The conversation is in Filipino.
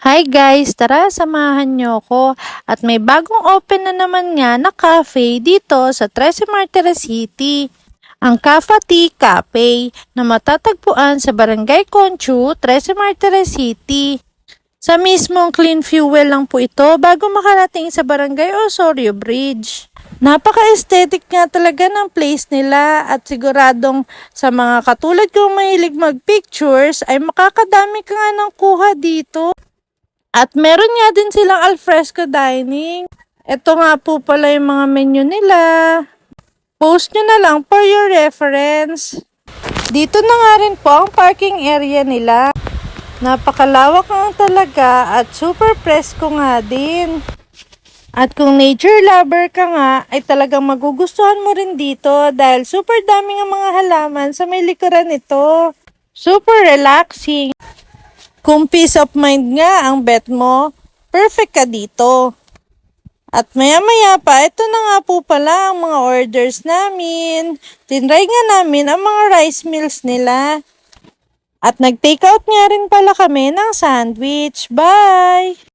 Hi guys, tara samahan niyo ko at may bagong open na naman nga na cafe dito sa Trece Martires City. Ang Cafa Tea Cafe na matatagpuan sa Barangay Conchu, Trece Martires City. Sa mismong clean fuel lang po ito bago makarating sa Barangay Osorio Bridge. Napaka-aesthetic nga talaga ng place nila at siguradong sa mga katulad kong mahilig mag-pictures ay makakadami ka nga ng kuha dito. At meron nga din silang alfresco dining. Ito nga po pala yung mga menu nila. Post nyo na lang for your reference. Dito na nga rin po ang parking area nila. Napakalawak nga talaga at super presko nga din. At kung nature lover ka nga, ay talagang magugustuhan mo rin dito dahil super daming ang mga halaman sa may likuran nito. Super relaxing. Kung peace of mind nga ang bet mo, perfect ka dito. At maya-maya pa, ito na nga po pala ang mga orders namin. Tinry nga namin ang mga rice meals nila. At nag-take out nga rin pala kami ng sandwich. Bye!